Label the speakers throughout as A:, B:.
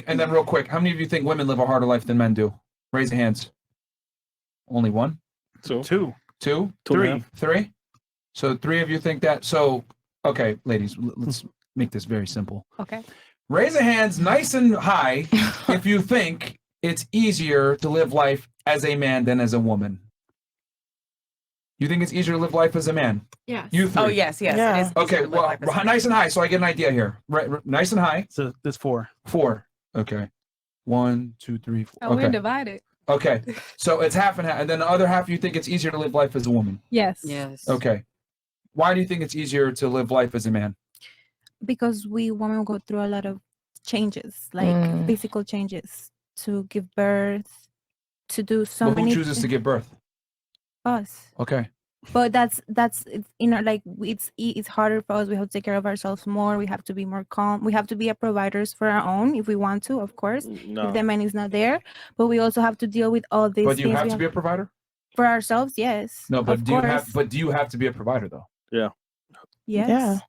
A: And then real quick, how many of you think women live a harder life than men do? Raise your hands. Only one?
B: Two.
A: Three? So 3 of you think that. So, okay, ladies, let's make this very simple.
C: Okay.
A: Raise your hands nice and high if you think it's easier to live life as a man than as a woman. You think it's easier to live life as a man?
D: Yes.
A: You 3.
C: Oh, yes.
E: Yeah.
C: It is
A: Okay, well, nice and high so I get an idea here. Right, nice and high.
B: So there's 4.
A: 4. Okay. 1, 2, 3, 4.
C: Oh, we're
A: Okay.
C: divided.
A: Okay. So it's half and half. And then the other half, you think it's easier to live life as a woman?
C: Yes.
F: Yes.
A: Okay. Why do you think it's easier to live life as a man?
G: Because we women go through a lot of changes, like physical changes, to give birth, to do so
A: But who
G: many.
A: chooses to give birth?
G: Us.
A: Okay.
G: But that's like it's harder for us. We have to take care of ourselves more. We have to be more calm. We have to be providers for our own if we want to, of course.
B: No.
G: If the man is not there, but we also have to deal with all these.
A: But do you
G: things
A: have
G: we
A: to be a provider?
G: for ourselves? Yes.
A: No, but
G: of
A: do you
G: course.
A: have? But do you have to be a provider though?
B: Yeah.
G: Yes.
E: Yeah.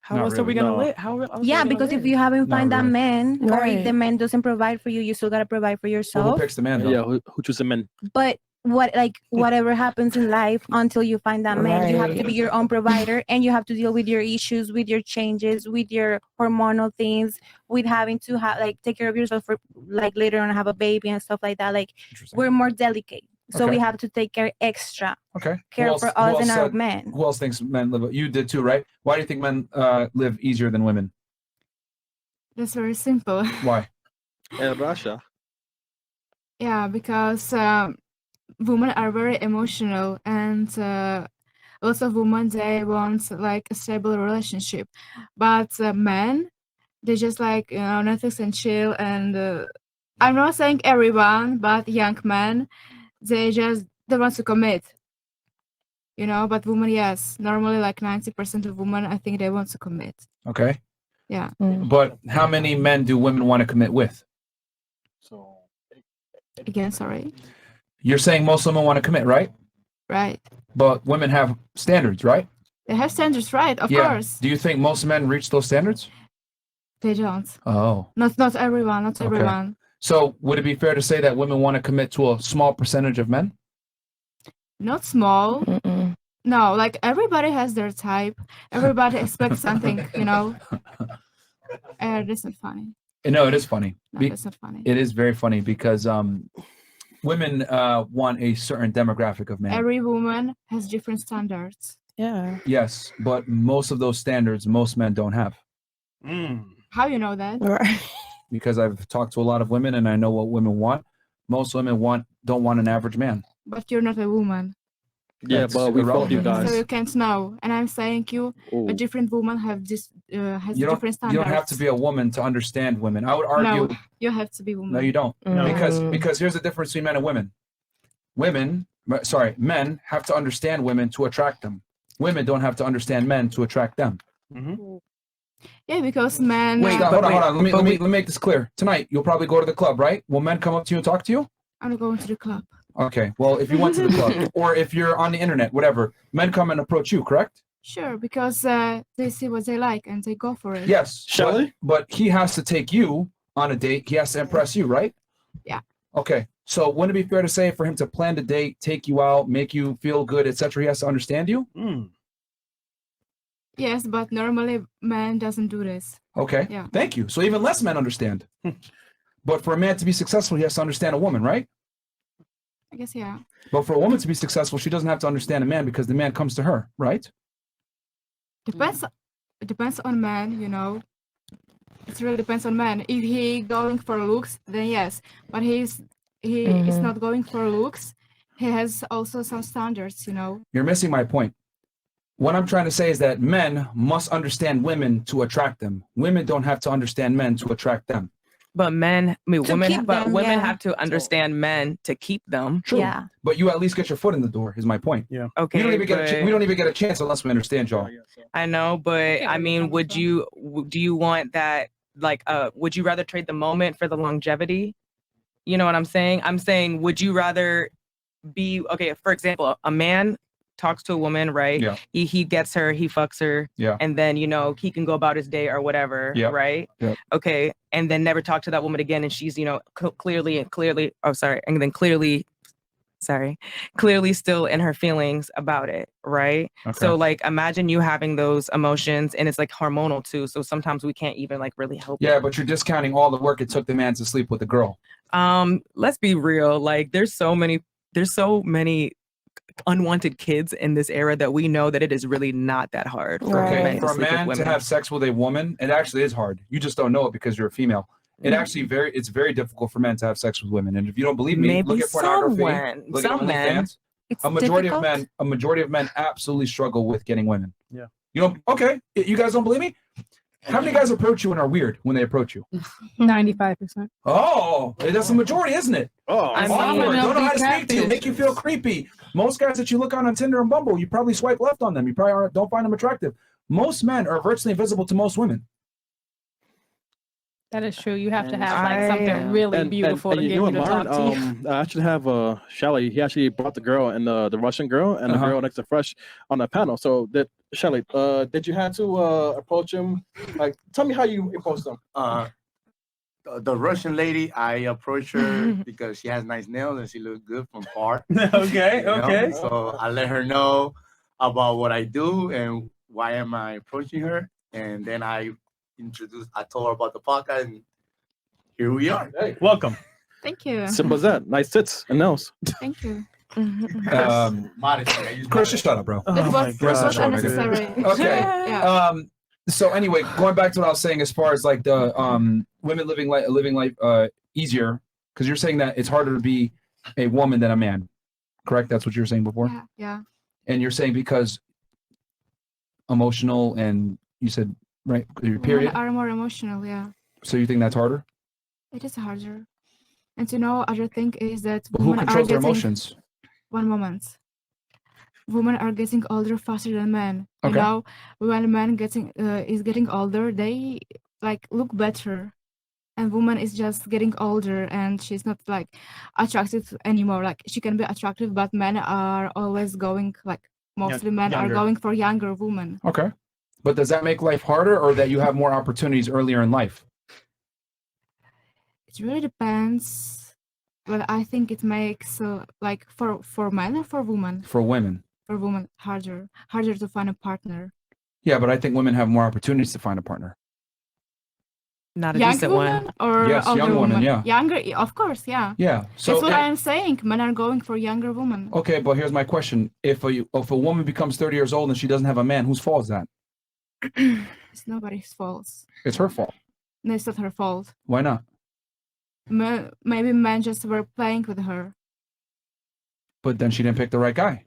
E: How
A: Not
E: else are we
A: really,
E: gonna
A: no.
E: live? How else are we
G: Yeah,
E: gonna
G: because
E: live?
G: if you haven't
A: Not
G: find that
A: really.
G: man, or if the
E: Right.
G: man doesn't provide for you, you still gotta provide for
A: Well,
G: yourself.
A: who picks the man though?
B: Yeah. Who chooses the men?
G: But whatever happens in life until you find that man, you have to be your own provider, and you have to deal with your issues, with your changes, with your hormonal things, with having to take care of yourself for like later on have a baby and stuff like that. Like
A: Interesting.
G: we're more delicate, so we
A: Okay.
G: have to take care extra
A: Okay.
G: care
A: Who
G: for
A: else-
G: us
A: who
G: and
A: else
G: our
A: said-
G: men.
A: Who else thinks men live? You did too, right? Why do you think men live easier than women?
D: That's very simple.
A: Why?
B: Russia.
D: Yeah, because women are very emotional, and lots of women, they want like a stable relationship, but men, they just like, you know, Netflix and chill. And I'm not saying everyone, but young men, they want to commit, you know. But women, yes, normally like 90% of women, I think they want to commit.
A: Okay.
D: Yeah.
A: But how many men do women want to commit with?
B: So
D: Again, sorry.
A: You're saying most women want to commit, right?
D: Right.
A: But women have standards, right?
D: They have standards, right? Of
A: Yeah.
D: course.
A: Do you think most men reach those standards?
D: They don't.
A: Oh.
D: Not everyone. Not
A: Okay.
D: everyone.
A: So would it be fair to say that women want to commit to a small percentage of men?
D: Not small.
E: Mm-mm.
D: No, like everybody has their type. Everybody expects something, you know. This is not funny.
A: No, it is funny.
D: No, that's not funny.
A: It is very funny because women want a certain demographic of men.
D: Every woman has different standards.
E: Yeah.
A: Yes, but most of those standards most men don't have.
D: How you know that?
E: Right.
A: Because I've talked to a lot of women and I know what women want. Most women don't want an average man.
D: But you're not a woman,
B: Yeah,
A: That's
B: but we fought you
A: irrelevant.
B: guys.
D: so you can't know. And I'm saying you,
B: Oh.
D: a different woman have this has
A: You
D: different
A: don't
D: standards.
A: have to be a woman to understand women. I would argue
D: No, you have to be woman.
A: no, you don't. Because here's the difference between men and women. Men have to understand women to attract them. Women don't have to understand men to attract them.
D: Yeah, because men.
A: Wait, hold on. Let me make this clear. Tonight, you'll probably go to the club, right? Will men come up to you and talk to you?
D: I'm going to the club.
A: Okay. Well, if you went to the club or if you're on the internet, whatever, men come and approach you, correct?
D: Sure, because they see what they like and they go for it.
A: Yes.
B: Shall
A: but he has to take you on a date. He has to impress you, right?
D: Yeah.
A: Okay. So wouldn't it be fair to say for him to plan the date, take you out, make you feel good, etc., he has to understand you?
D: Yes, but normally man doesn't do this.
A: Okay.
D: Yeah.
A: Thank you. So even less men understand. But for a man to be successful, he has to understand a woman, right?
D: I guess, yeah.
A: But for a woman to be successful, she doesn't have to understand a man because the man comes to her, right?
D: It depends on man, you know. It really depends on man. If he going for looks, then yes. But he is not going for looks. He has also some standards, you know.
A: You're missing my point. What I'm trying to say is that men must understand women to attract them. Women don't have to understand men to attract them.
C: But women
G: keep them, yeah.
C: have to understand men to keep them.
A: True.
G: Yeah.
A: But you at least get your foot in the door, is my point.
B: Yeah.
C: Okay.
A: We don't even get a chance unless we understand y'all.
C: I know, but I mean, do you want that? Like, would you rather trade the moment for the longevity? You know what I'm saying? I'm saying, would you rather be, okay, for example, a man talks to a woman, right?
A: Yeah.
C: He gets her, he fucks her,
A: Yeah.
C: and then he can go about his day or whatever,
A: Yep.
C: right?
A: Yep.
C: Okay, and then never talk to that woman again, and she's clearly still in her feelings about it, right?
A: Okay.
C: So like imagine you having those emotions, and it's like hormonal too, so sometimes we can't even like really help
A: Yeah,
C: it.
A: but you're discounting all the work it took the man to sleep with the girl.
C: Let's be real, like there's so many unwanted kids in this era that we know that it is really not that hard for
G: Right.
C: men
A: For
C: to
A: a
C: sleep with
A: man to
C: women.
A: have sex with a woman, it actually is hard. You just don't know it because you're a female. It actually it's very difficult for men to have sex with women. And if you don't believe me,
C: Maybe
A: look at pornography. Look at
C: some men.
A: OnlyFans.
G: It's
A: A majority
G: difficult.
A: of men absolutely struggle with getting women.
B: Yeah.
A: You know, okay. You guys don't believe me? How many guys approach you and are weird when they approach you?
E: 95%.
A: Oh, that's the majority, isn't it?
B: Oh,
C: I mean,
A: Awkward.
E: they'll
A: Don't know
E: be
A: how to speak to you. Make you feel creepy. Most guys that you look on Tinder and Bumble, you probably swipe left on them. You probably don't find them attractive. Most men are virtually invisible to most women.
E: That is true. You have to
B: And
E: have like something really beautiful to
B: you
E: get
B: know
E: me
B: what,
E: to talk to you.
B: Lauren, I actually have Shelly. He actually brought the girl and the Russian girl and the girl next to Fresh on the panel. So that Shelly, did you have to approach him? Like, tell me how you approached him.
F: The Russian lady, I approached her because she has nice nails and she looks good from far.
A: Okay,
F: you know?
A: okay.
F: So I let her know about what I do and why am I approaching her. And then I told her about the podcast, and here we are.
B: Hey,
A: Welcome.
D: Thank you.
B: simple as that. Nice tits and nails.
D: Thank you.
F: Modesty. I use
A: Chris, just shut up, bro.
D: This was
A: God.
D: unnecessary.
A: Okay.
D: Yeah.
A: So anyway, going back to what I was saying as far as like the women living life easier, because you're saying that it's harder to be a woman than a man, correct? That's what you were saying before.
D: Yeah. Yeah.
A: And you're saying because emotional, and you said right your period.
D: Women are more emotional. Yeah.
A: So you think that's harder?
D: It is harder. And to know other thing is that
A: Who
D: women are
A: controls their
D: getting
A: emotions?
D: one moment. Women are getting older faster than men. You
A: Okay.
D: know, when a man is getting older, they like look better, and woman is just getting older and she's not like attractive anymore. Like she can be attractive, but men are always going like mostly men are
A: younger.
D: going for younger women.
A: Okay. But does that make life harder, or that you have more opportunities earlier in life?
D: It really depends. But I think it makes like for men or for women.
A: For women.
D: For women, harder to find a partner.
A: Yeah, but I think women have more opportunities to find a partner.
C: Not a
D: Young
C: decent
D: woman
C: one.
D: or
A: Yes,
D: older
A: young women,
D: woman?
A: yeah.
D: Younger, of course, yeah.
A: Yeah. So
D: That's what I am saying. Men are going for younger women.
A: okay, but here's my question: if a woman becomes 30 years old and she doesn't have a man, whose fault is that?
D: It's nobody's fault.
A: It's her fault.
D: No, it's not her fault.
A: Why not?
D: Maybe men just were playing with her.
A: But then she didn't pick the right guy.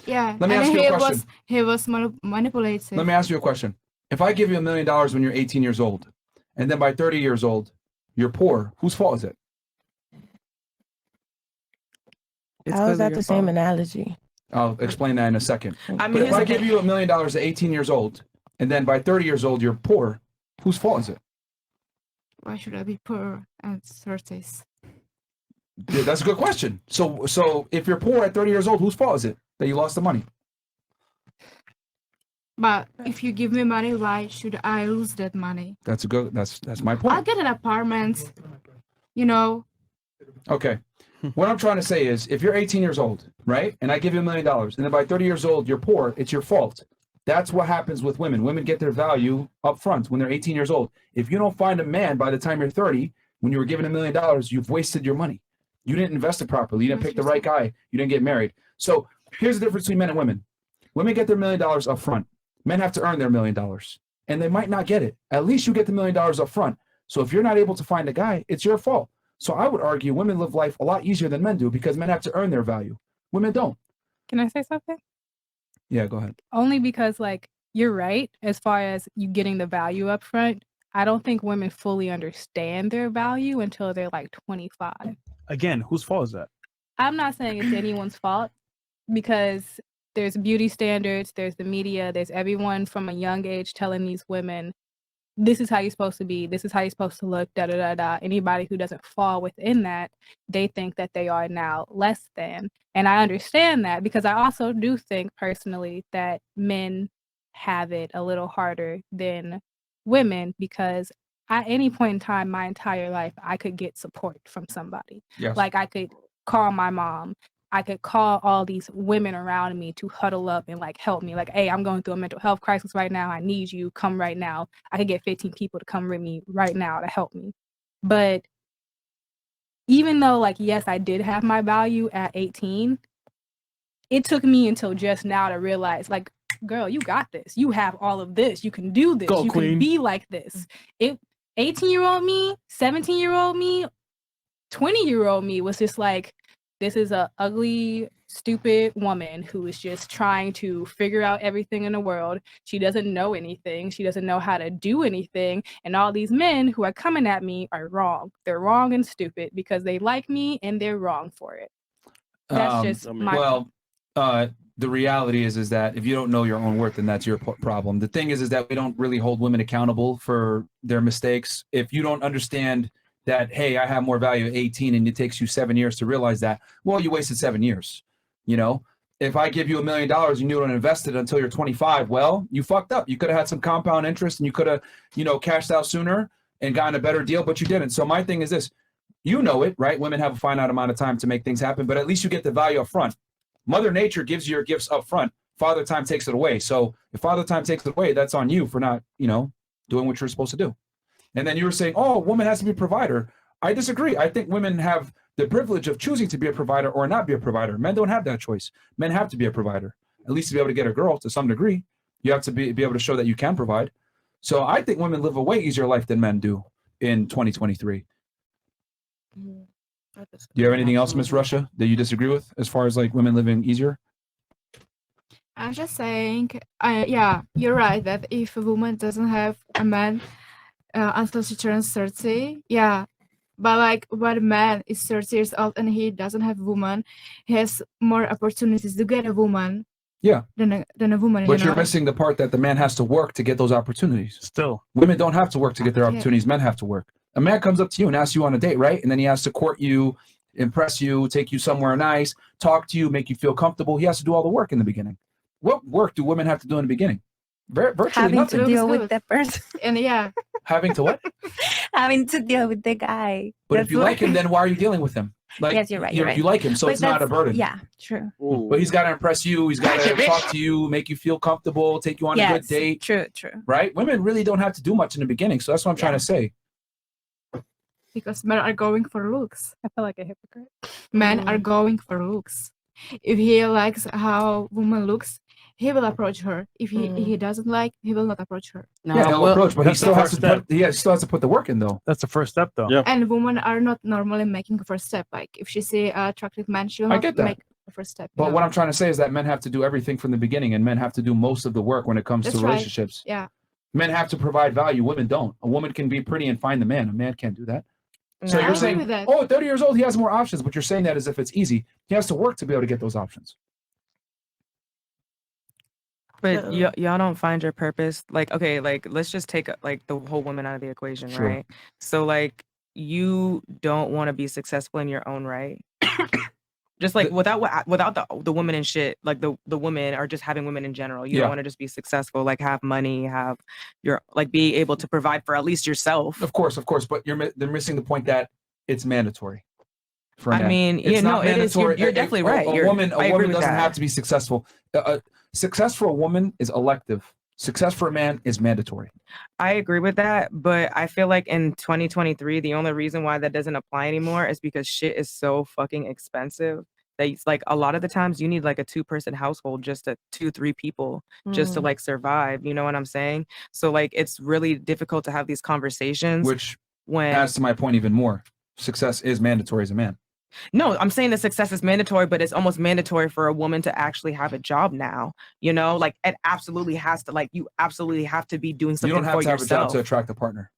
D: Yeah.
A: Let me
D: and
A: ask you a question.
D: He was manipulated.
A: Let me ask you a question. If I give you $1 million when you're 18 years old, and then by 30 years old, you're poor, whose fault is it?
H: How is that the same analogy?
A: I'll explain that in a second.
C: I mean,
A: But if
C: here's
A: I
C: the
A: give
C: thing.
A: you $1 million at 18 years old, and then by 30 years old, you're poor, whose fault is it?
D: Why should I be poor at 30s?
A: Yeah, that's a good question. So if you're poor at 30 years old, whose fault is it that you lost the money?
D: But if you give me money, why should I lose that money?
A: That's my
D: I'll
A: point.
D: get an apartment, you know.
A: Okay. What I'm trying to say is, if you're 18 years old, right, and I give you $1 million, and then by 30 years old, you're poor, it's your fault. That's what happens with women. Women get their value up front when they're 18 years old. If you don't find a man by the time you're 30, when you were given $1 million, you've wasted your money. You didn't invest it properly. You didn't pick the right guy. You didn't get married. So here's the difference between men and women. Women get their $1 million up front. Men have to earn their $1 million, and they might not get it. At least you get the $1 million up front. So if you're not able to find a guy, it's your fault. So I would argue women live life a lot easier than men do because men have to earn their value. Women don't.
E: Can I say something?
A: Yeah, go ahead.
E: Only because like you're right as far as you getting the value up front. I don't think women fully understand their value until they're like 25.
I: Again, whose fault is that?
E: I'm not saying it's anyone's fault because there's beauty standards, there's the media, there's everyone from a young age telling these women this is how you're supposed to be, this is how you're supposed to look, da da da da. Anybody who doesn't fall within that, they think that they are now less than. And I understand that, because I also do think personally that men have it a little harder than women, because at any point in time, my entire life, I could get support from somebody.
A: Yes.
E: Like I could call my mom. I could call all these women around me to huddle up and like help me. Like, hey, I'm going through a mental health crisis right now. I need you. Come right now. I could get 15 people to come with me right now to help me. But even though, like, yes, I did have my value at 18, it took me until just now to realize, like, girl, you got this. You have all of this. You can do this.
B: Go,
E: you
B: queen.
E: can be like this. 18-year-old me, 17-year-old me, 20-year-old me was just like, this is a ugly, stupid woman who is just trying to figure out everything in the world. She doesn't know anything. She doesn't know how to do anything. And all these men who are coming at me are wrong. They're wrong and stupid because they like me and they're wrong for it. That's just my
A: the reality is that if you don't know your own worth, then that's your problem. The thing is that we don't really hold women accountable for their mistakes. If you don't understand that, hey, I have more value at 18 and it takes you 7 years to realize that, well, you wasted 7 years. You know, if I give you $1 million and you don't invest it until you're 25, well, you fucked up. You could have had some compound interest and you could have, you know, cashed out sooner and gotten a better deal, but you didn't. So my thing is this, you know it, right? Women have a finite amount of time to make things happen, but at least you get the value up front. Mother Nature gives you your gifts up front. Father Time takes it away. So if Father Time takes it away, that's on you for not, you know, doing what you're supposed to do. And then you were saying, oh, a woman has to be a provider. I disagree. I think women have the privilege of choosing to be a provider or not be a provider. Men don't have that choice. Men have to be a provider, at least to be able to get a girl to some degree. You have to be able to show that you can provide. So I think women live a way easier life than men do in 2023. Do you have anything else, Miss Russia, that you disagree with as far as like women living easier?
D: I'm just saying, yeah, you're right that if a woman doesn't have a man until she turns 30, yeah. But like when a man is 30 years old and he doesn't have a woman, he has more opportunities to get a woman.
A: Yeah.
D: Than a woman.
A: But you're missing the part that the man has to work to get those opportunities.
I: Still.
A: Women don't have to work to get their opportunities. Men have to work. A man comes up to you and asks you on a date, right? And then he has to court you, impress you, take you somewhere nice, talk to you, make you feel comfortable. He has to do all the work in the beginning. What work do women have to do in the beginning? Virtually
G: having
A: nothing.
G: to deal with that person.
D: And yeah.
A: Having to what?
G: Having to deal with the guy.
A: But if you like him, then why are you dealing with him? Like,
G: yes, you're right. You're right.
A: You like him, so
G: But
A: it's not a burden.
G: Yeah, true.
A: Ooh. But he's got to impress you. He's got to talk to you, make you feel comfortable, take you on a good date.
G: True.
A: Right? Women really don't have to do much in the beginning. So that's what I'm trying to say.
D: Because men are going for looks.
E: I feel like a hypocrite.
D: Men are going for looks. If he likes how woman looks, he will approach her. If he doesn't like, he will not approach her.
A: No, yeah, he'll approach, but he still has to put the work in, though.
I: That's the first step, though.
A: Yeah.
D: And women are not normally making the first step. Like if she see an attractive man, she will not make the first step.
A: But what I'm trying to say is that men have to do everything from the beginning, and men have to do most of the work when it comes to relationships.
D: Yeah.
A: Men have to provide value. Women don't. A woman can be pretty and find the man. A man can't do that. So you're saying, oh, 30 years old, he has more options, but you're saying that as if it's easy. He has to work to be able to get those options.
C: But y'all don't find your purpose. Like, okay, like let's just take like the whole woman out of the equation,
A: Sure.
C: right? So like you don't want to be successful in your own right. Just like without the woman and shit, like the women or just having women in general. You don't want to just be successful, like have money, have your like be able to provide for at least yourself.
A: Of course, but they're missing the point that it's mandatory.
C: I mean,
A: it's not
C: it is. You're definitely right.
A: A woman doesn't have to be successful. Success for a woman is elective. Success for a man is mandatory.
C: I agree with that, but I feel like in 2023, the only reason why that doesn't apply anymore is because shit is so fucking expensive that it's like a lot of the times you need like a 2-person household, just 2-3 people just to like survive. You know what I'm saying? So like it's really difficult to have these conversations.
A: Which adds to my point even more. Success is mandatory as a man.
C: No, I'm saying the success is mandatory, but it's almost mandatory for a woman to actually have a job now. You know, like it absolutely has to, like you absolutely have to be doing something for yourself.
A: You don't have to have a job to attract a partner.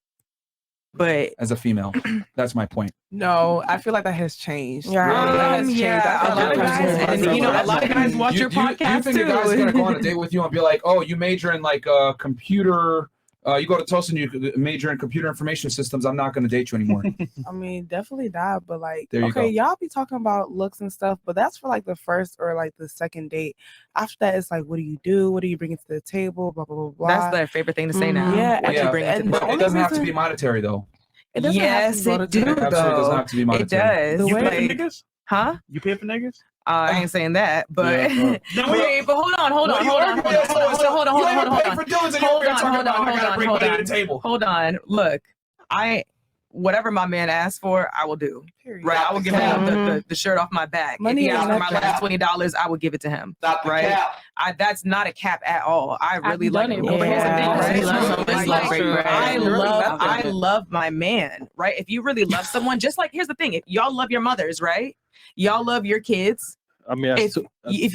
C: But
A: as a female, that's my point.
J: No, I feel like that has changed.
C: Yeah,
J: that has changed.
C: A lot of guys, and, a lot of guys watch your podcast
A: You think
C: too.
A: a guy's gonna go on a date with you and be like, "Oh, you major in like computer You go to Tulsa and you major in computer information systems. I'm not going to date you anymore.
J: I mean, definitely not. But like,
A: There you
J: okay,
A: go.
J: y'all be talking about looks and stuff, but that's for like the first or like the second date. After that, it's like, what do you do? What do you bring to the table? Blah blah blah blah.
C: That's their favorite thing to say now.
J: Yeah,
C: What you bring to
J: and
C: the
J: the
A: But it
J: only
A: doesn't have to
J: reason-
A: be monetary though.
J: It doesn't
C: Yes,
J: have to
C: it do
A: It absolutely doesn't
C: though.
A: have to be
C: It
A: monetary.
C: does.
I: You pay for
C: Like,
I: niggas?
C: huh?
I: You pay for niggas?
C: I ain't saying that, but
A: Yeah,
C: wait, but hold on, hold on, hold on, hold on, hold on, hold on, hold on, hold on, hold on.
A: for dudes and
C: Hold
A: you're
C: on,
A: talking
C: hold
A: about
C: on,
A: I gotta
C: hold
A: bring
C: on,
A: money
C: hold
A: to the table.
C: Hold on. Look, whatever my man asks for, I will do.
J: Period.
C: Right? I will give him the shirt off my back.
J: Money
C: if he
J: is
C: asks for
J: not
C: my last
J: cap.
C: $20, I will give it to him.
F: Stop the
C: Right?
F: cap.
C: That's not a cap at all. I really like
E: done
C: it.
E: it
C: But here's the thing,
H: before.
C: right?
H: He loves
C: It's
H: someone,
C: like,
H: he's like,
C: I
H: right.
C: love my man, right? If you really love someone, just like here's the thing, if y'all love your mothers, right? Y'all love your kids.
B: I mean,
C: If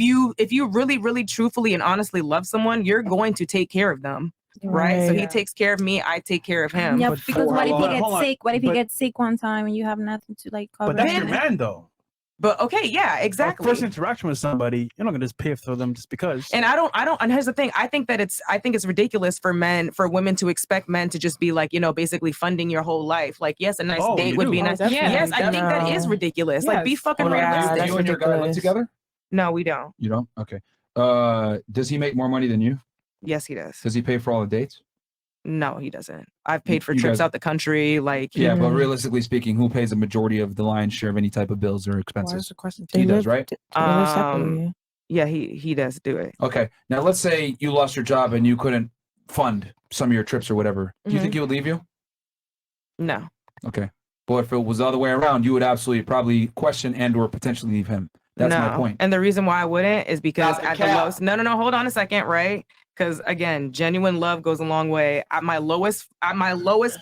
C: you really truthfully and honestly love someone, you're going to take care of them. Right. So he takes care of me, I take care of him.
G: Yeah,
I: But
G: because
I: for
G: what
I: how
G: if he
I: long? Hold
G: gets
I: on.
G: sick? What if he
I: But-
G: gets sick one time and you have nothing to like cover?
I: But that's
G: him?
I: your man, though.
C: But okay, yeah, exactly.
I: First interaction with somebody, you're not gonna just pay for them just because.
C: And I don't, and here's the thing, I think it's ridiculous for women to expect men to just be like, basically funding your whole life. Like, yes, a nice date
I: you
C: would
I: do?
C: be
I: Oh,
C: nice.
E: definitely.
C: Yes, I think that is
H: No.
C: ridiculous. Like, be
J: Yes.
C: fucking
H: Yeah,
C: realistic.
H: that's
A: You and your guy live
H: ridiculous.
A: together?
C: No, we don't.
A: You don't? Okay. Does he make more money than you?
C: Yes, he does.
A: Does he pay for all the dates?
C: No, he doesn't. I've paid for
A: You
C: trips
A: guys-
C: out the country. Like,
A: Yeah, but realistically speaking, who pays the majority of the lion's share of any type of bills or
J: Why is
A: expenses?
J: the question?
A: He does, right?
H: They live separately.
C: yeah, he does do it.
A: Okay. Now let's say you lost your job and you couldn't fund some of your trips or whatever. Do you think he would leave you?
C: No.
A: Okay. But if it was the other way around, you would absolutely probably question and or potentially leave him. That's my point.
C: And the reason why I wouldn't is because
F: Stop the
C: at the
F: cap.
C: lowest, no, hold on a second, right? Because again, genuine love goes a long way. At my lowest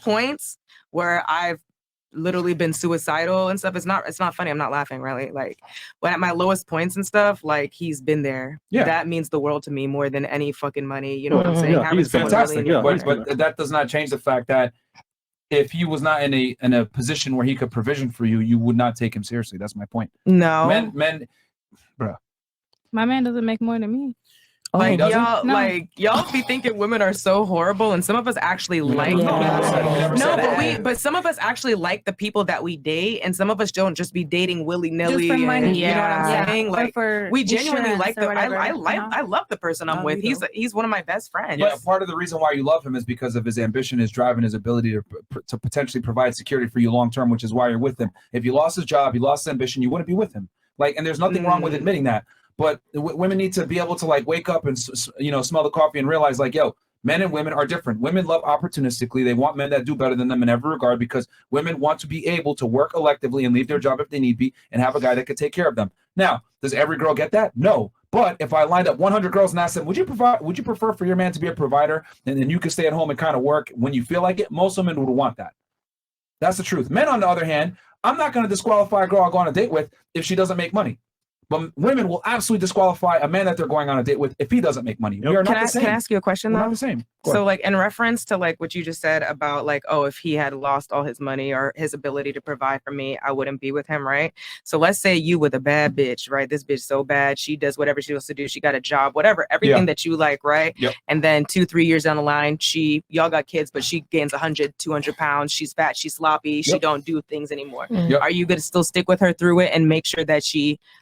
C: points where I've literally been suicidal and stuff, it's not funny. I'm not laughing, really. Like, when at my lowest points and stuff, like, he's been there.
A: Yeah.
C: That means the world to me more than any fucking money. You know what I'm
B: Mhm.
C: saying?
B: Yeah,
C: Having
B: he's
C: someone
A: Fantastic.
C: really in your
B: Yeah,
C: corner.
A: But that does not change the fact that if he was not in a position where he could provision for you, you would not take him seriously. That's my point.
C: No.
A: Men, bro.
E: My man doesn't make more than me.
C: Like,
A: doesn't?
C: y'all,
E: No.
C: like, y'all be thinking women are so horrible, and some of us actually like.
A: We never said that.
C: But some of us actually like the people that we date, and some of us don't just be dating willy nilly.
G: Just for money.
C: You know what I'm
G: Yeah.
C: saying?
G: Or
C: Like,
G: for
C: we genuinely
G: insurance
C: like
G: or
C: the.
G: whatever,
C: I love the person I'm
J: No,
C: with.
J: me
C: He's one of my best friends.
A: Yeah, part of the reason why you love him is because of his ambition, his drive, and his ability to potentially provide security for you long term, which is why you're with him. If you lost his job, you lost his ambition, you wouldn't be with him. Like, and there's nothing wrong with admitting that. But women need to be able to like wake up and smell the coffee and realize like, yo, men and women are different. Women love opportunistically. They want men that do better than them in every regard because women want to be able to work electively and leave their job if they need be and have a guy that could take care of them. Now, does every girl get that? No. But if I lined up 100 girls and asked them, would you prefer for your man to be a provider and then you can stay at home and kind of work when you feel like it? Most women would want that. That's the truth. Men, on the other hand, I'm not going to disqualify a girl I'll go on a date with if she doesn't make money. But women will absolutely disqualify a man that they're going on a date with if he doesn't make money. We are not the same.
C: Can I ask you a question
A: We're
C: though?
A: not the same. Go
C: So
A: ahead.
C: like in reference to like what you just said about like, oh, if he had lost all his money or his ability to provide for me, I wouldn't be with him, right? So let's say you with a bad bitch, right? This bitch so bad, she does whatever she wants to do. She got a job, whatever, everything that you like, right?
A: Yep.
C: And then 2-3 years down the line, y'all got kids, but she gains 100-200 pounds. She's fat, she's sloppy, she
A: Yep.
C: don't do things anymore.
A: Yep.
C: Are you gonna still stick with her through it and make sure that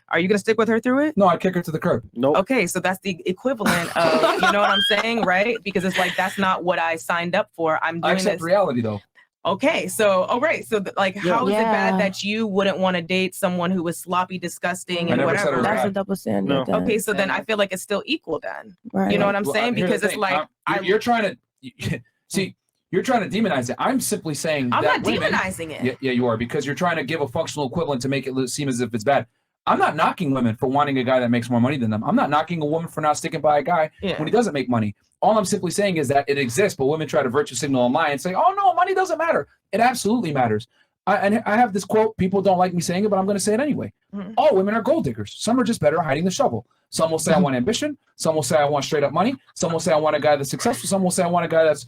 C: are you gonna stick with her through it?
A: No, I kick her to the curb.
B: Nope.
C: Okay, so that's the equivalent of, you know what I'm saying, right? Because it's like, that's not what I signed up for. I'm
A: I
C: doing
A: accept
C: this.
A: reality though.
C: Okay, so, all right. So like, how is it bad
H: Yeah.
C: that you wouldn't want to date someone who was sloppy, disgusting,
A: I
C: and
A: never said it
C: whatever?
A: was
H: That's
A: bad.
H: a double standard.
B: No.
H: then.
C: Okay, so then I feel like it's still equal then.
H: Right.
C: You know what I'm
A: Well,
C: saying?
A: here's the
C: Because it's
A: thing.
C: like,
A: you're trying to see. You're trying to demonize it. I'm simply saying
C: I'm
A: that
C: not
A: women,
C: demonizing it.
A: Yeah, you are, because you're trying to give a functional equivalent to make it seem as if it's bad. I'm not knocking women for wanting a guy that makes more money than them. I'm not knocking a woman for not sticking by a guy
C: Yeah.
A: when he doesn't make money. All I'm simply saying is that it exists, but women try to virtue signal and lie and say, oh, no, money doesn't matter. It absolutely matters. I have this quote. People don't like me saying it, but I'm going to say it anyway.
C: Mhm.
A: All women are gold diggers. Some are just better at hiding the shovel. Some will say I want ambition. Some will say I want straight up money. Some will say I want a guy that's successful. Some will say I want a guy that's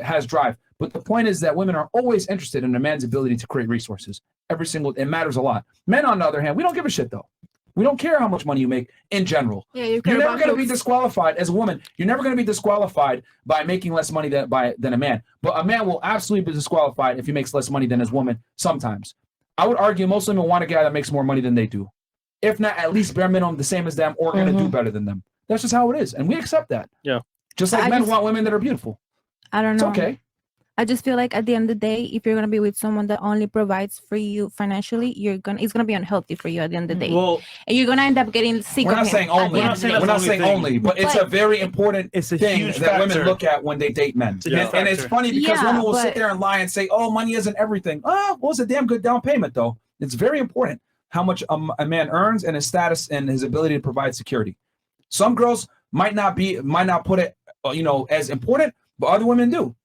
A: has drive. But the point is that women are always interested in a man's ability to create resources. It matters a lot. Men, on the other hand, we don't give a shit though. We don't care how much money you make in general.
D: Yeah, you
A: You're
D: care
A: never
D: about
A: going to be
D: looks.
A: disqualified as a woman. You're never going to be disqualified by making less money than a man. But a man will absolutely be disqualified if he makes less money than his woman sometimes. I would argue most women want a guy that makes more money than they do. If not, at least bare minimum the same as them or going to do better than them. That's just how it is. And we accept that.
B: Yeah.
A: Just like men want women that are beautiful.
G: I don't know.
A: It's okay.
G: I just feel like at the end of the day, if you're gonna be with someone that only provides for you financially, it's gonna be unhealthy for you at the end of the day.
I: Well,
G: and you're gonna end up getting sick
A: We're
G: of
A: not
G: him
A: saying
G: at the
A: only.
G: end of the day.
A: We're not saying only, but it's a very important
I: it's a
A: thing
I: huge
A: that women
I: factor.
A: look at when they date men.
I: It's a huge
A: And it's
I: factor.
A: funny because
G: Yeah,
A: women will sit
G: but-
A: there and lie and say, "Oh, money isn't everything." Oh, well, it's a damn good down payment, though. It's very important how much a man earns and his status and his ability to provide security. Some girls might not put it, as important, but other women do.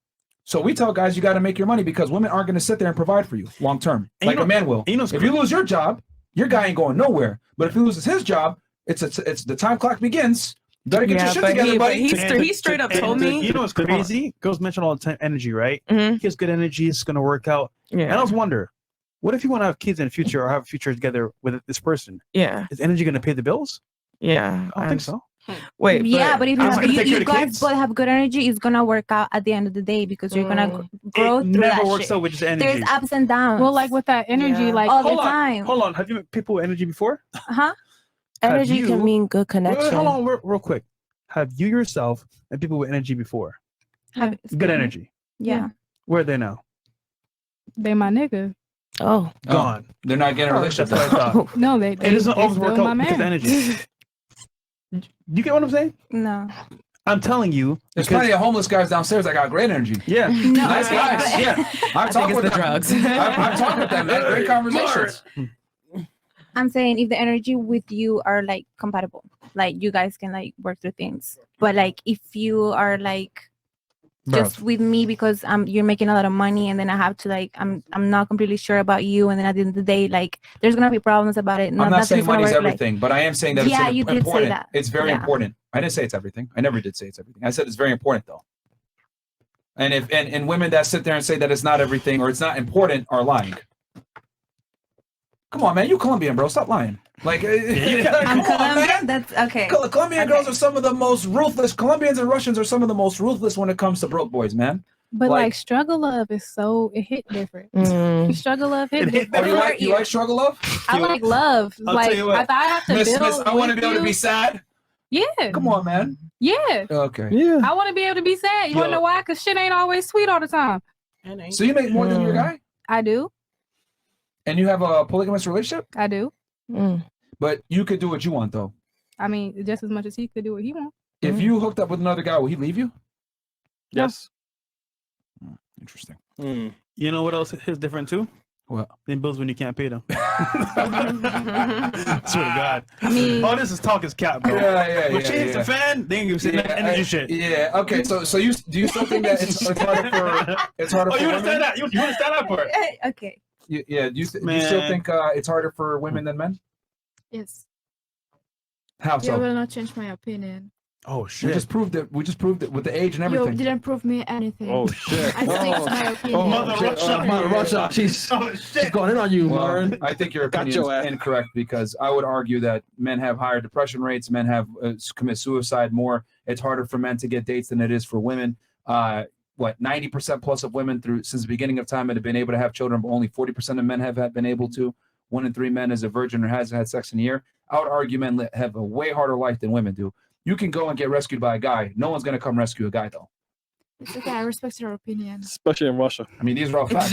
A: So we tell guys you got to make your money because women aren't going to sit there and provide for you long term,
I: And
A: like a man will. If you lose your job, your guy ain't going nowhere. But if he loses his job, it's the time clock begins. You better get your shit together, buddy.
C: He straight up told me.
I: You know what's crazy? Girls mention all the time energy, right?
C: Mhm.
I: He has good energy. It's going to work out.
C: Yeah.
I: And I always wonder, what if you want to have kids in the future or have a future together with this person?
C: Yeah.
I: Is energy going to pay the bills?
C: Yeah.
I: I don't think so.
C: Wait.
G: Yeah, but if
I: I'm gonna take care
G: you
I: of the
G: guys
I: kids.
G: both have good energy, it's gonna work out at the end of the day because you're gonna grow
I: It
G: through
I: never
G: that
I: works
G: shit.
I: out with just energy.
G: There's ups and downs.
E: Well, like with that energy,
C: Yeah.
E: like
G: all the
I: Hold on,
G: time.
I: Hold on. Have you met people with energy before?
G: Huh?
H: Energy
I: you-
H: can mean good
I: Wait,
H: connection.
I: hold on, real quick. Have you yourself and people with energy before? Good energy.
G: Yeah.
I: Where are they now?
E: they my nigga.
H: Oh,
I: Gone.
A: They're not getting a relationship.
I: That's what I thought.
E: No, they
I: It doesn't
E: they
I: always work
E: still my
I: out because of
E: man.
I: energy. You get what I'm saying?
G: No.
I: I'm telling you.
A: There's plenty of homeless guys downstairs that got great energy.
I: Yeah.
G: No.
A: Nice guys. Yeah. I've talked with
C: the
A: them.
C: drugs.
A: I've talked with them. Man. Great conversations.
G: I'm saying if the energy with you are like compatible, like you guys can like work through things. But like if you are like just with me because you're making a lot of money and then I have to like I'm not completely sure about you and then at the end of the day like there's gonna be problems about it.
A: I'm not
G: nothing's
A: saying
G: gonna
A: money's
G: work, like-
A: everything, but I am saying that
G: Yeah,
A: it's
G: you did say
A: important.
G: that.
A: It's very
G: Yeah.
A: important. I didn't say it's everything. I never did say it's everything. I said it's very important though. And if and women that sit there and say that it's not everything or it's not important are lying. Come on, man. You Colombian, bro. Stop lying. Like,
G: I'm Colombian. That's okay.
A: Colombian girls are some of the most ruthless. Colombians and Russians are some of the most ruthless when it comes to broke boys, man.
E: But
A: Like-
E: like struggle love is it hit different.
H: Mm.
E: Struggle love hit
I: It hit
E: different.
A: Oh, you like struggle love?
E: I like love.
I: I'll
E: like
I: tell you what.
E: if I have to build
A: I want to
E: with
A: be able to
E: you-
A: be sad.
E: Yeah.
A: Come on, man.
E: Yeah.
A: Okay.
I: Yeah.
E: I want to be able to be sad. You want to know why? Because shit ain't always sweet all the time.
A: So you make more than your guy,
E: I do.
A: and you have a polygamous relationship,
E: I do.
H: Mm.
A: but you could do what you want though.
E: I mean, just as much as he could do what he wants.
A: If you hooked up with another guy, will he leave you?
B: Yes.
A: Interesting.
B: Mm.
I: You know what else is different too?
A: What?
I: Then bills when you can't pay them. Swear to God.
E: I mean,
I: Oh, this is talk is cap, bro.
A: Yeah.
I: When she hits the fan, they ain't give a energy shit.
A: Yeah. Okay. So do you still think that it's harder for
I: Oh, you
A: women?
I: understand that? You understand that part?
G: Okay.
A: Yeah. Do you still think it's harder for women than men?
D: Yes.
A: How
D: You
A: so?
D: will not change my opinion.
I: Oh
A: We
I: shit.
A: just proved it. We just proved it with the age and
D: You
A: everything.
D: didn't prove me anything.
B: Oh shit.
D: I think it's my opinion.
I: Mother Russia.
B: Mother Russia. She's
I: Oh shit.
B: going in on you,
A: Well,
B: Lauren.
A: I think your
B: Got
A: opinion
B: your
A: is
B: ass.
A: incorrect because I would argue that men have higher depression rates. Men have commit suicide more. It's harder for men to get dates than it is for women. 90% plus of women since the beginning of time have been able to have children, but only 40% of men have been able to. 1 in 3 men is a virgin or hasn't had sex in a year. I would argue men have a way harder life than women do. You can go and get rescued by a guy. No one's going to come rescue a guy, though.
D: It's okay. I respect your opinion.
B: Especially in Russia.
A: I mean, these are all facts.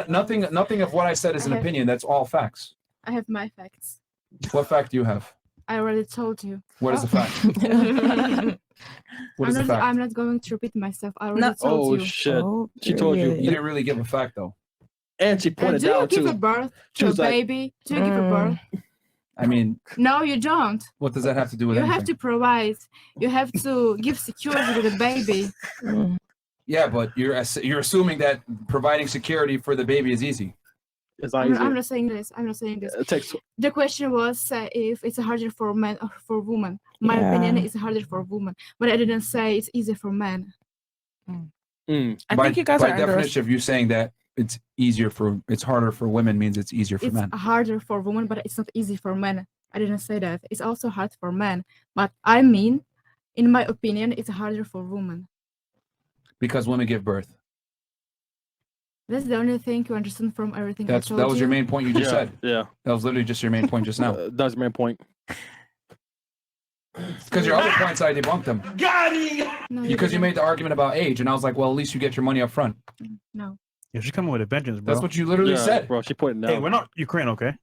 A: Nothing of what I said is an
D: Okay.
A: opinion. That's all facts.
D: I have my facts.
A: What fact do you have?
D: I already told you.
A: What is the fact? What is the fact?
D: I'm not going to repeat myself. I already
G: No.
D: told
B: Oh
D: you.
B: shit.
H: Oh,
B: She told you.
A: You didn't really give a fact, though.
B: And she
D: Do
B: pointed
D: you
B: out
D: give a
B: to.
D: birth
B: She
D: to a
B: was like,
D: baby? Do you give a birth?
A: I mean,
D: No, you don't.
A: what does that have to do with
D: You
A: anything?
D: have to provide. You have to give security to the baby.
H: Mm.
A: Yeah, but you're assuming that providing security for the baby is easy.
B: It's not
D: I'm
B: easy.
D: not saying this. I'm not saying this.
B: It takes.
D: The question was if it's harder for men or for women. My opinion is harder for women, but I didn't say it's easy for men.
B: Mm.
C: I
A: by,
C: think you guys
A: by
C: are
A: definition of you saying that it's harder for women means it's easier for
D: It's
A: men.
D: harder for women, but it's not easy for men. I didn't say that. It's also hard for men. But I mean, in my opinion, it's harder for women.
A: Because women give birth.
D: That's the only thing you understand from everything I told you.
A: That was your main point you just said.
B: Yeah.
A: That was literally just your main point just now.
B: That's my main point.
A: Because your other points, I debunked them.
D: No,
A: Because you made the argument about age, and I was like, well, at least you get your money up front.
D: No.
I: Yeah, she's coming with a vengeance, bro.
A: That's what you literally said.
B: Bro, she pointed out.
I: Hey, we're not Ukraine, okay?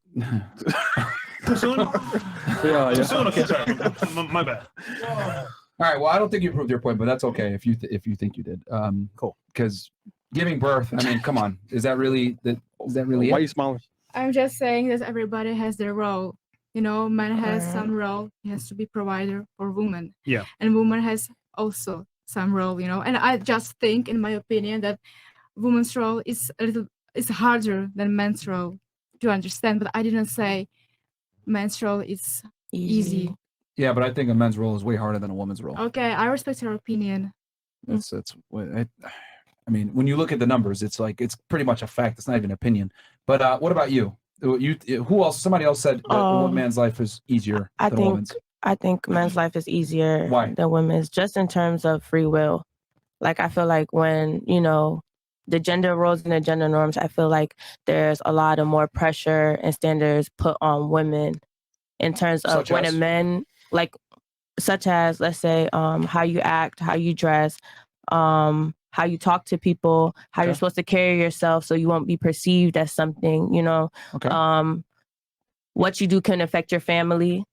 I: Too soon? Too soon? Okay, sorry. My bad.
A: All right. Well, I don't think you proved your point, but that's okay if you think you did.
I: Cool.
A: Because giving birth, I mean, come on, is that really
B: Why are you smiling?
D: I'm just saying that everybody has their role. You know, man has some role. He has to be provider for women.
I: Yeah.
D: And woman has also some role, you know. And I just think, in my opinion, that woman's role is harder than men's role to understand. But I didn't say men's role is easy.
A: Yeah, but I think a man's role is way harder than a woman's role.
D: Okay, I respect your opinion.
A: That's what I mean, when you look at the numbers, it's like it's pretty much a fact. It's not even opinion. But what about you? Who else? Somebody else said that one man's life is easier than a woman's.
H: I think men's life is easier than women's, just in terms of free will. Like, I feel like when, you know, the gender roles and the gender norms, I feel like there's a lot of more pressure and standards put on women in terms of when a men, like, such as, let's say, how you act, how you dress, how you talk to people, how you're supposed to carry yourself so you won't be perceived as something, you know. What you do can affect your family.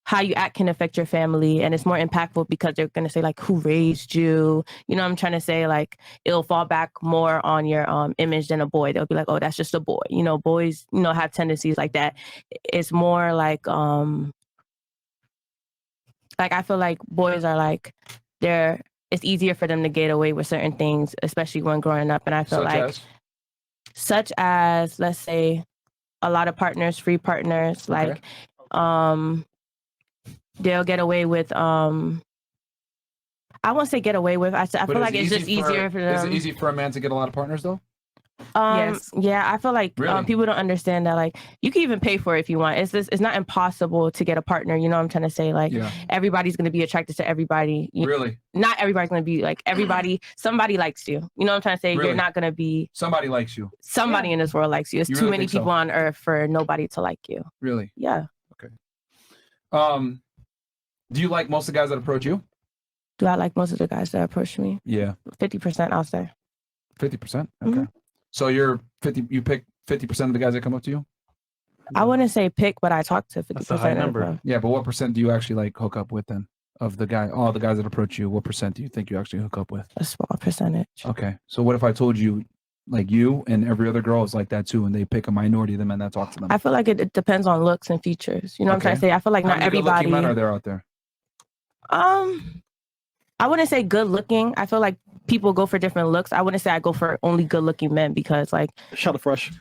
H: How you act can affect your family, and it's more impactful because they're going to say, like, who raised you? You know what I'm trying to say? Like, it'll fall back more on your image than a boy. They'll be like, oh, that's just a boy. You know, boys, you know, have tendencies like that. It's more like I feel like boys are like, it's easier for them to get away with certain things, especially when growing up. And I feel such as, let's say, a lot of partners, free partners, like, they'll get away with, I won't say get away with, I feel like it's just easier for them.
A: Is it easy for a man to get a lot of partners though?
C: Yes.
H: Yeah, I feel like
A: Really?
H: people don't understand that, like, you can even pay for it if you want. It's not impossible to get a partner. You know what I'm trying to say? Like, everybody's going to be attracted to everybody.
A: Really?
H: Not everybody's going to be like everybody. Somebody likes you. You know what I'm trying to say?
A: Really?
H: You're not going to be.
A: Somebody likes you.
H: Somebody in this world likes you. It's
A: You
H: too
A: really
H: many
A: think so?
H: people on earth for nobody to like you.
A: Really?
H: Yeah.
A: Okay. Do you like most of the guys that approach you?
H: Do I like most of the guys that approach me?
A: Yeah.
H: 50%, I'll say.
A: 50%? Okay. So you pick 50% of the guys that come up to you?
H: I wouldn't say pick, but I talk to 50%.
I: That's a high number.
A: Yeah, but what percent do you actually like hook up with then? Of all the guys that approach you, what percent do you think you actually hook up with?
H: A small percentage.
A: Okay. So what if I told you, like, you and every other girl is like that too, and they pick a minority of the men that talk to them?
H: I feel like it depends on looks and features. You know what I'm trying to say? I feel like
A: How
H: not
A: many good-looking
H: everybody.
A: men are there out there?
H: I wouldn't say good looking. I feel like people go for different looks. I wouldn't say I go for only good looking men because, like,
B: Shut up, fresh.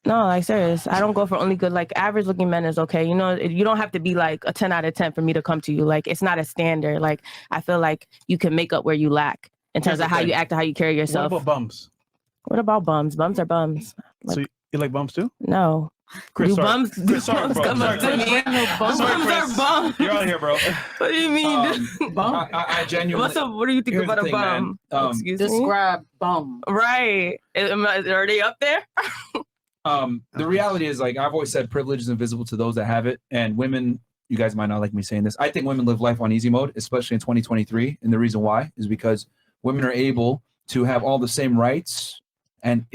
H: no, like, serious. I don't go for only good, like, average looking men is okay. You know, you don't have to be like a 10 out of 10 for me to come to you. Like, it's not a standard. Like, I feel like you can make up where you lack in terms of how you act and how you carry yourself.
I: What about bums?
H: What about bums? Bums are bums.
I: So you like bums too?
H: No.
I: Chris,
H: Do
I: sorry.
H: bums,
I: Chris, sorry, bro.
H: come up to
I: Sorry,
H: me?
I: Chris.
H: Bums
I: Sorry,
H: are
I: Chris.
H: bums.
I: You're out here, bro.
H: What do you mean?
A: I genuinely.
H: What do you think
A: Here's
H: about
A: the
H: a
A: thing,
H: bum?
A: man.
H: Excuse me?
K: Describe bum.
H: Right. Are they up there?
A: The reality is, like, I've always said, privilege is invisible to those that have it. And women, you guys might not like me saying this, I think women live life on easy mode, especially in 2023. And the reason why is because women are able to have all the same rights and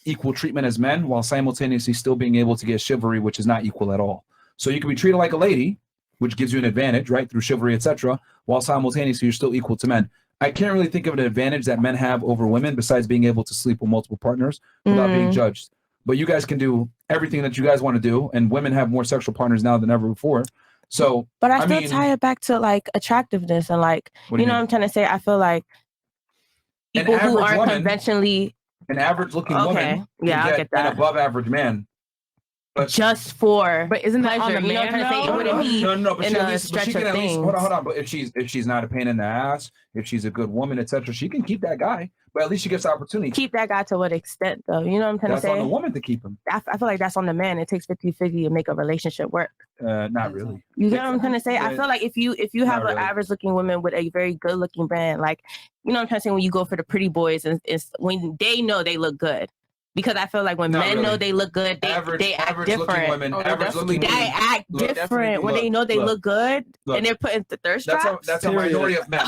A: equal treatment as men, while simultaneously still being able to get chivalry, which is not equal at all. So you can be treated like a lady, which gives you an advantage, right, through chivalry, etc., while simultaneously you're still equal to men. I can't really think of an advantage that men have over women besides being able to sleep with multiple partners without being judged. But you guys can do everything that you guys want to do, and women have more sexual partners now than ever before. So,
H: but I still tie it back to, like, attractiveness and, like, you know what I'm trying to say? I feel like people who aren't conventionally.
A: An average looking woman
H: yeah, I'll get that.
A: an above average man
H: just for
C: But isn't that
H: pleasure.
C: on the
H: You know what I'm
C: man,
H: trying to say? It
C: though?
H: wouldn't be
A: No, but
H: in
A: she at
H: a
A: least, but she
H: stretch
A: can
H: of
A: at least
H: things.
A: hold on. But if she's not a pain in the ass, if she's a good woman, etc., she can keep that guy. But at least she gets the opportunity.
H: Keep that guy to what extent, though? You know what I'm trying
A: That's
H: to say?
A: on the woman to keep him.
H: I feel like that's on the man. It takes 50-50 to make a relationship work.
A: Not really.
H: You get what I'm trying to say? I feel like if you have an
A: really.
H: average looking woman with a very good looking man, like, you know what I'm trying to say, when you go for the pretty boys, and it's when they know they look good. Because I feel like when men know they look good, they act different.
A: Average looking women.
H: They act different when they know they look good, and they're putting the thirst traps.
A: That's a minority of men.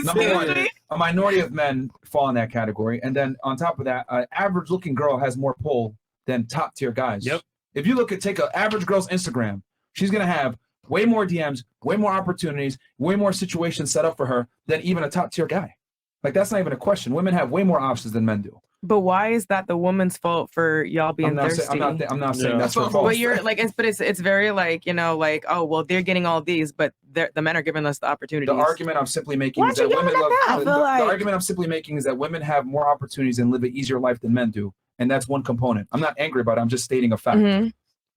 A: Number one, a minority of men fall in that category. And then on top of that, an average looking girl has more pull than top tier guys.
I: Yep.
A: If you take an average girl's Instagram, she's going to have way more DMs, way more opportunities, way more situations set up for her than even a top tier guy. Like, that's not even a question. Women have way more options than men do.
C: But why is that the woman's fault for y'all being thirsty?
A: I'm not saying that's her fault.
C: But you're like, it's very like, you know, like, oh, well, they're getting all these, but the men are giving us the opportunities.
A: The argument I'm simply making is that women love. The argument I'm simply making is that women have more opportunities and live an easier life than men do, and that's one component. I'm not angry about it. I'm just stating a fact.